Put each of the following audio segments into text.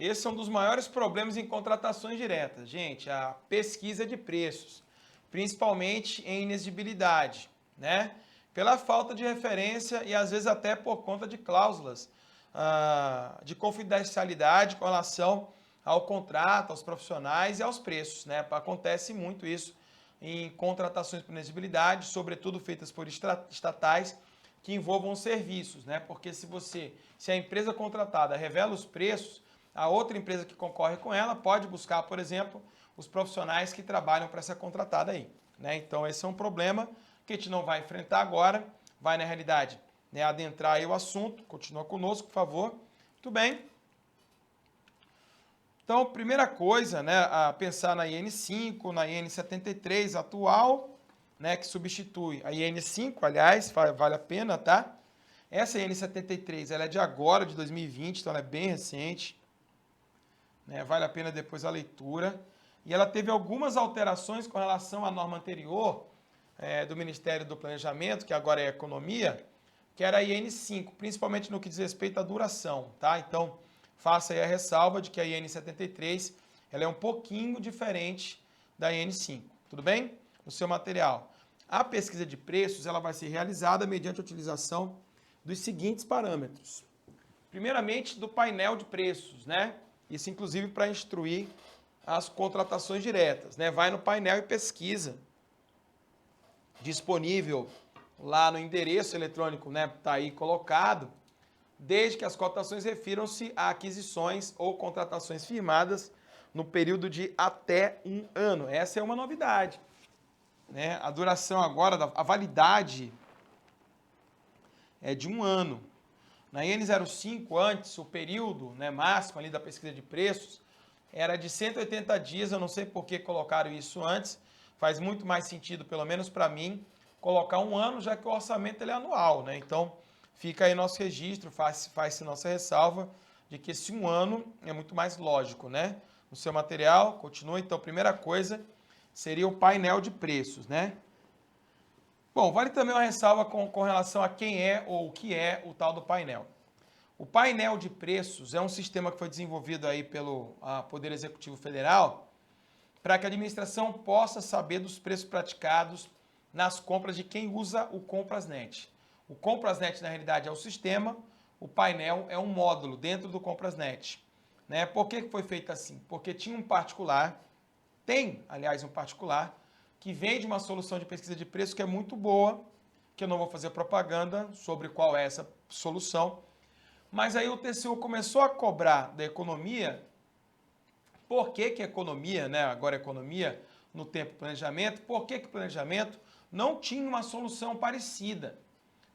esse é um dos maiores problemas em contratações diretas, gente, a pesquisa de preços, principalmente em inexigibilidade, né? Pela falta de referência e às vezes até por conta de cláusulas de confidencialidade com relação ao contrato, aos profissionais e aos preços, né? Acontece muito isso em contratações por inexigibilidade, sobretudo feitas por estatais que envolvam serviços, né? Porque se a empresa contratada revela os preços, a outra empresa que concorre com ela pode buscar, por exemplo, os profissionais que trabalham para essa contratada aí, né? Então esse é um problema que a gente não vai enfrentar agora, vai na realidade, né, adentrar aí o assunto. Continua conosco, por favor. Muito bem. Então, primeira coisa, né, a pensar na IN5, na IN73 atual, né, que substitui a IN5, aliás, vale a pena, tá? Essa IN73, ela é de agora, de 2020, então ela é bem recente, né, vale a pena depois a leitura. E ela teve algumas alterações com relação à norma anterior do Ministério do Planejamento, que agora é Economia, que era a IN5, principalmente no que diz respeito à duração, tá? Então, faça aí a ressalva de que a IN73 ela é um pouquinho diferente da IN5, tudo bem? No seu material. A pesquisa de preços ela vai ser realizada mediante a utilização dos seguintes parâmetros. Primeiramente, do painel de preços, né? Isso, inclusive, para instruir as contratações diretas, né? Vai no painel e pesquisa, disponível lá no endereço eletrônico, né? Está aí colocado, desde que as cotações refiram-se a aquisições ou contratações firmadas no período de até 1 ano. Essa é uma novidade, né? A duração agora, a validade é de 1 ano. Na IN05, antes, o período, né, máximo ali da pesquisa de preços era de 180 dias, eu não sei por que colocaram isso antes, faz muito mais sentido, pelo menos para mim, colocar 1 ano, já que o orçamento ele é anual, né? Então, fica aí nosso registro, faz-se nossa ressalva de que esse 1 ano é muito mais lógico, né? No seu material, continua, então, primeira coisa seria o painel de preços, né? Bom, vale também uma ressalva com relação a quem é ou o que é o tal do painel. O painel de preços é um sistema que foi desenvolvido aí pelo Poder Executivo Federal para que a administração possa saber dos preços praticados nas compras de quem usa o Comprasnet. O Comprasnet, na realidade, é o sistema, o painel é um módulo dentro do Comprasnet, né? Por que foi feito assim? Porque tinha um particular, aliás, um particular, que vende uma solução de pesquisa de preço que é muito boa, que eu não vou fazer propaganda sobre qual é essa solução, mas aí o TCU começou a cobrar da economia. Por que que a economia, né, agora a economia, no tempo do planejamento, por que que o planejamento não tinha uma solução parecida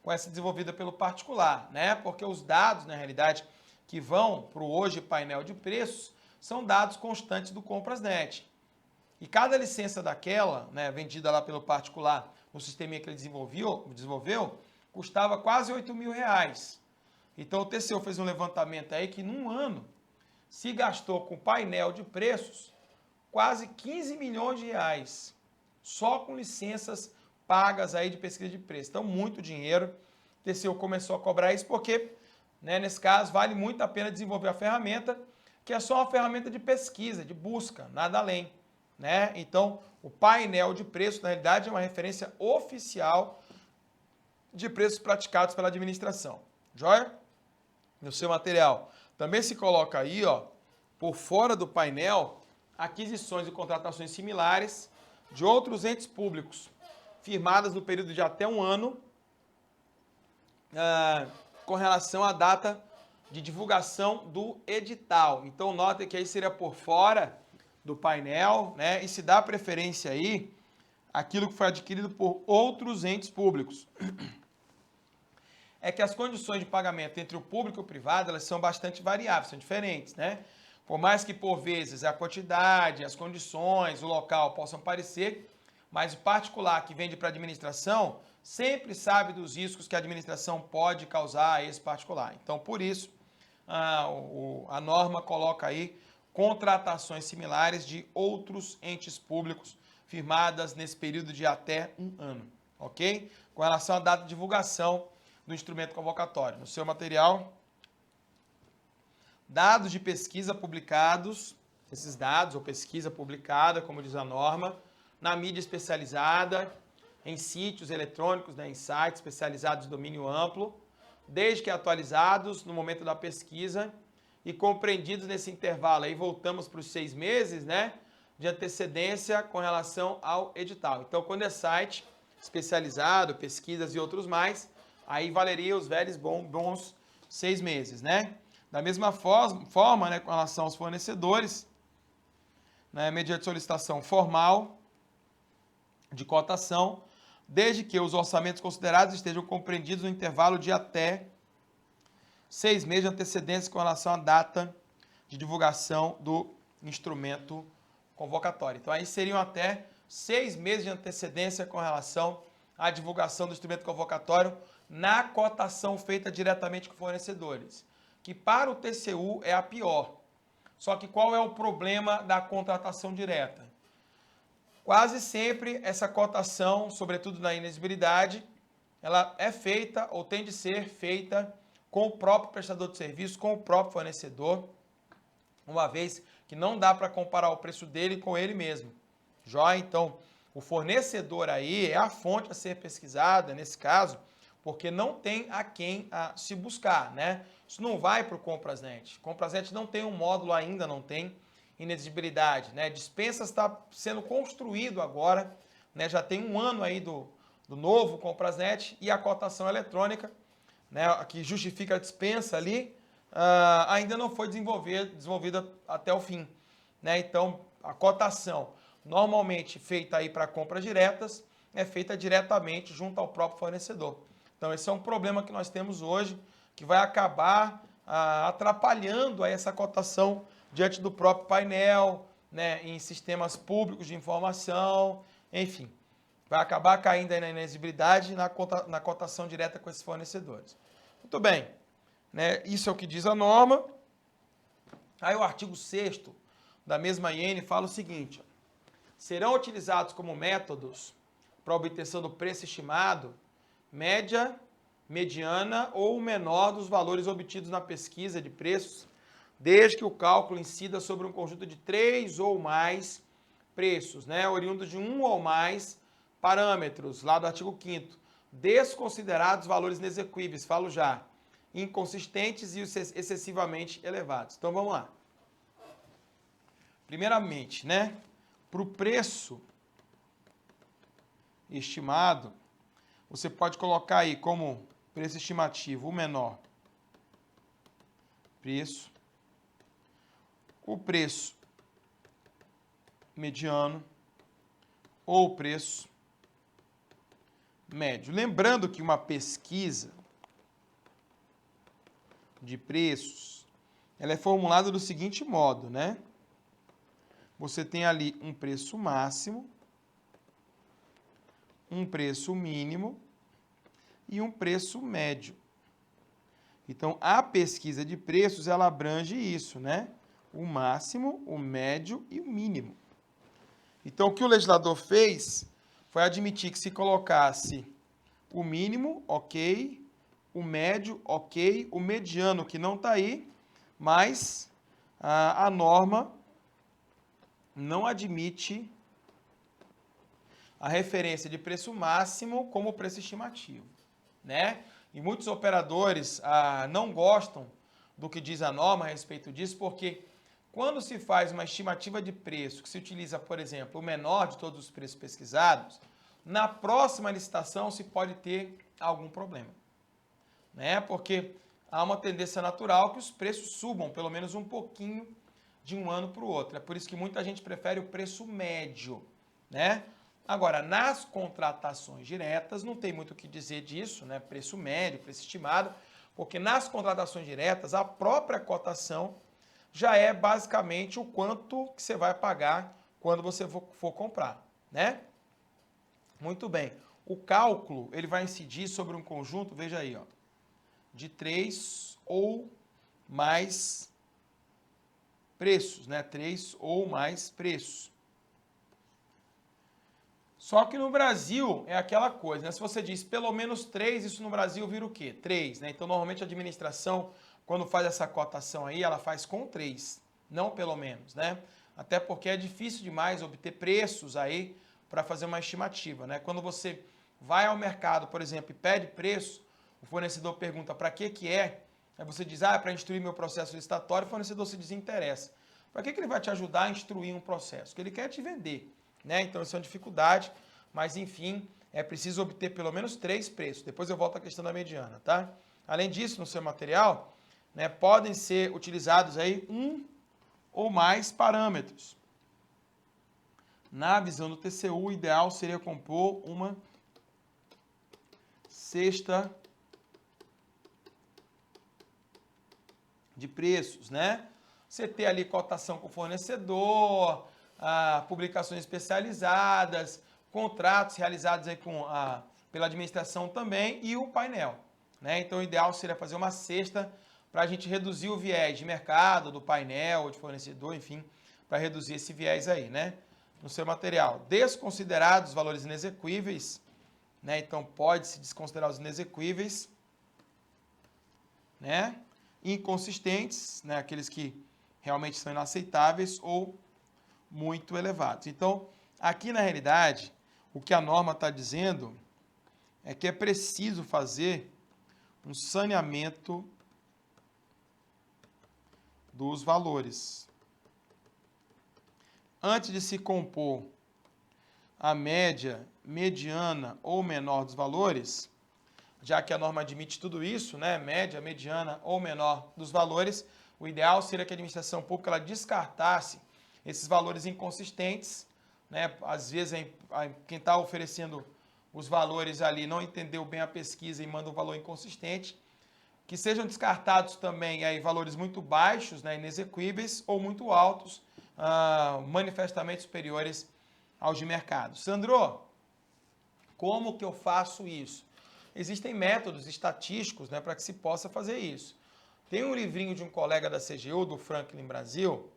com essa desenvolvida pelo particular, né? Porque os dados, na realidade, que vão para o hoje painel de preços, são dados constantes do Comprasnet. E cada licença daquela, né, vendida lá pelo particular, no sisteminha que ele desenvolveu, custava quase R$ 8.000. Então o TCU fez um levantamento aí que num ano se gastou com painel de preços quase 15 milhões de reais, só com licenças pagas aí de pesquisa de preço. Então, muito dinheiro. O TCU começou a cobrar isso porque, né, nesse caso, vale muito a pena desenvolver a ferramenta, que é só uma ferramenta de pesquisa, de busca, nada além, né? Então, o painel de preços, na realidade, é uma referência oficial de preços praticados pela administração. Joia? No seu material. Também se coloca aí, ó, por fora do painel, aquisições e contratações similares de outros entes públicos, firmadas no período de até 1 ano, com relação à data de divulgação do edital. Então, notem que aí seria por fora do painel, né? E se dá preferência aí àquilo que foi adquirido por outros entes públicos. É que as condições de pagamento entre o público e o privado, elas são bastante variáveis, são diferentes, né? Por mais que, por vezes, a quantidade, as condições, o local possam parecer, mas o particular que vende para a administração sempre sabe dos riscos que a administração pode causar a esse particular. Então, por isso, a norma coloca aí contratações similares de outros entes públicos firmadas nesse período de até 1 ano, ok? Com relação à data de divulgação do instrumento convocatório. No seu material, dados de pesquisa publicados, esses dados ou pesquisa publicada, como diz a norma, na mídia especializada, em sítios eletrônicos, né, em sites especializados de domínio amplo, desde que atualizados no momento da pesquisa e compreendidos nesse intervalo. Aí voltamos para os 6 meses, né, de antecedência com relação ao edital. Então, quando é site especializado, pesquisas e outros mais, aí valeria os velhos bons 6 meses, né? Da mesma forma, né, com relação aos fornecedores, né, mediante solicitação formal de cotação, desde que os orçamentos considerados estejam compreendidos no intervalo de até 6 meses de antecedência com relação à data de divulgação do instrumento convocatório. Então, aí seriam até 6 meses de antecedência com relação à divulgação do instrumento convocatório na cotação feita diretamente com fornecedores, que para o TCU é a pior. Só que qual é o problema da contratação direta? Quase sempre essa cotação, sobretudo na inexigibilidade, ela é feita ou tem de ser feita com o próprio prestador de serviço, com o próprio fornecedor, uma vez que não dá para comparar o preço dele com ele mesmo. Já então, o fornecedor aí é a fonte a ser pesquisada, nesse caso, porque não tem a quem se buscar, né? Isso não vai para o Compras.net. Compras.net não tem um módulo ainda, não tem inexigibilidade, né? Dispensas está sendo construído agora, né? Já tem um ano aí do novo Compras.net e a cotação eletrônica, né? Que justifica a dispensa ali, ainda não foi desenvolvida até o fim, né? Então, a cotação normalmente feita aí para compras diretas é feita diretamente junto ao próprio fornecedor. Então, esse é um problema que nós temos hoje, que vai acabar atrapalhando aí essa cotação diante do próprio painel, né, em sistemas públicos de informação, enfim. Vai acabar caindo aí na inexigibilidade e na cotação direta com esses fornecedores. Muito bem, né, isso é o que diz a norma. Aí o artigo 6º da mesma IN fala o seguinte: ó, serão utilizados como métodos para obtenção do preço estimado, média, mediana ou menor dos valores obtidos na pesquisa de preços, desde que o cálculo incida sobre um conjunto de 3 ou mais preços, né, oriundos de um ou mais parâmetros, lá do artigo 5º, desconsiderados valores inexequíveis, falo já, inconsistentes e excessivamente elevados. Então, vamos lá. Primeiramente, né, para o preço estimado, você pode colocar aí como preço estimativo o menor preço, o preço mediano ou o preço médio. Lembrando que uma pesquisa de preços, ela é formulada do seguinte modo, né? Você tem ali um preço máximo, um preço mínimo e um preço médio. Então, a pesquisa de preços, ela abrange isso, né? O máximo, o médio e o mínimo. Então, o que o legislador fez foi admitir que se colocasse o mínimo, ok, o médio, ok, o mediano, que não está aí, mas a norma não admite a referência de preço máximo como preço estimativo, né? E muitos operadores não gostam do que diz a norma a respeito disso, porque quando se faz uma estimativa de preço que se utiliza, por exemplo, o menor de todos os preços pesquisados, na próxima licitação se pode ter algum problema, né? Porque há uma tendência natural que os preços subam pelo menos um pouquinho de um ano para o outro. É por isso que muita gente prefere o preço médio, né? Agora, nas contratações diretas, não tem muito o que dizer disso, né? Preço médio, preço estimado, porque nas contratações diretas, a própria cotação já é basicamente o quanto que você vai pagar quando você for comprar, né? Muito bem. O cálculo, ele vai incidir sobre um conjunto, veja aí, ó, de 3 ou mais preços, né? 3 ou mais preços. Só que no Brasil é aquela coisa, né? Se você diz pelo menos 3, isso no Brasil vira o quê? 3, né? Então, normalmente a administração quando faz essa cotação aí, ela faz com 3, não pelo menos, né? Até porque é difícil demais obter preços aí para fazer uma estimativa, né? Quando você vai ao mercado, por exemplo, e pede preço, o fornecedor pergunta para que é, aí você diz, é para instruir meu processo licitatório, o fornecedor se desinteressa. Para que ele vai te ajudar a instruir um processo? Porque ele quer te vender, né? Então, isso é uma dificuldade, mas enfim, é preciso obter pelo menos 3 preços. Depois eu volto à questão da mediana, tá? Além disso, no seu material, né, podem ser utilizados aí um ou mais parâmetros. Na visão do TCU, o ideal seria compor uma cesta de preços, né? Você ter ali cotação com fornecedor, publicações especializadas, contratos realizados aí pela administração também e o painel, né? Então, o ideal seria fazer uma cesta para a gente reduzir o viés de mercado, do painel, de fornecedor, enfim, para reduzir esse viés aí, né? No seu material, desconsiderados os valores inexequíveis, né? Então, pode-se desconsiderar os inexequíveis, né? Inconsistentes, né? Aqueles que realmente são inaceitáveis ou muito elevados. Então, aqui na realidade, o que a norma está dizendo é que é preciso fazer um saneamento dos valores. Antes de se compor a média, mediana ou menor dos valores, já que a norma admite tudo isso, né, média, mediana ou menor dos valores, o ideal seria que a administração pública ela descartasse esses valores inconsistentes, né? Às vezes quem está oferecendo os valores ali não entendeu bem a pesquisa e manda um valor inconsistente, que sejam descartados também aí valores muito baixos, né, inexequíveis, ou muito altos, manifestamente superiores aos de mercado. Sandro, como que eu faço isso? Existem métodos estatísticos, né, para que se possa fazer isso. Tem um livrinho de um colega da CGU, do Franklin Brasil,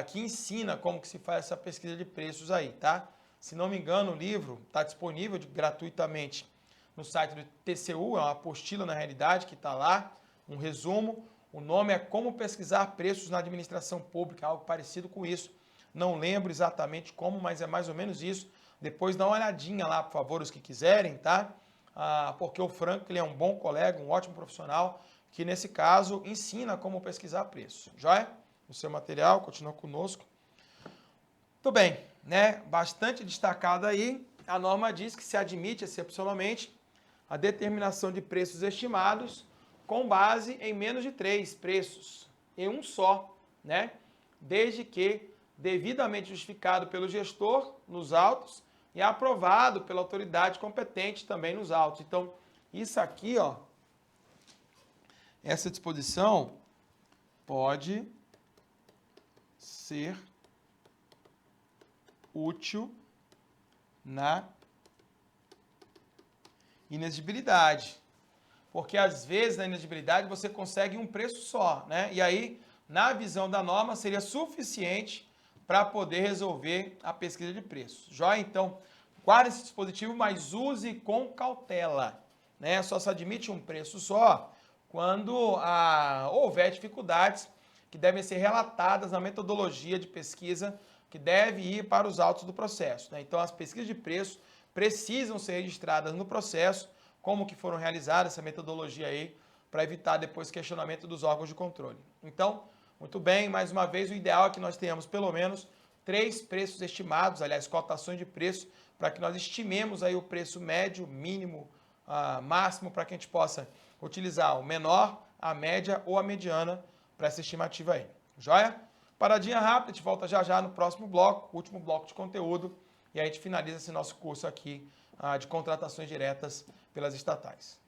que ensina como que se faz essa pesquisa de preços aí, tá? Se não me engano, o livro está disponível gratuitamente no site do TCU, é uma apostila na realidade que está lá, um resumo. O nome é Como Pesquisar Preços na Administração Pública, algo parecido com isso. Não lembro exatamente como, mas é mais ou menos isso. Depois dá uma olhadinha lá, por favor, os que quiserem, tá? Porque o Franklin é um bom colega, um ótimo profissional, que nesse caso ensina como pesquisar preços. Joia? O seu material, continua conosco. Muito bem, né? Bastante destacado aí, a norma diz que se admite excepcionalmente a determinação de preços estimados com base em menos de 3 preços, em um só, né? Desde que devidamente justificado pelo gestor nos autos e aprovado pela autoridade competente também nos autos. Então, isso aqui, ó, essa disposição pode ser útil na inexigibilidade. Porque às vezes na inexigibilidade você consegue um preço só, né? E aí, na visão da norma, seria suficiente para poder resolver a pesquisa de preços. Joia? Então, guarde esse dispositivo, mas use com cautela, né? Só se admite um preço só quando houver dificuldades que devem ser relatadas na metodologia de pesquisa que deve ir para os autos do processo, né? Então, as pesquisas de preço precisam ser registradas no processo, como que foram realizadas, essa metodologia aí, para evitar depois questionamento dos órgãos de controle. Então, muito bem, mais uma vez, o ideal é que nós tenhamos pelo menos 3 preços estimados, aliás, cotações de preço, para que nós estimemos aí o preço médio, mínimo, máximo, para que a gente possa utilizar o menor, a média ou a mediana para essa estimativa aí. Joia? Paradinha rápida, a gente volta já já no próximo bloco, último bloco de conteúdo, e aí a gente finaliza esse nosso curso aqui de contratações diretas pelas estatais.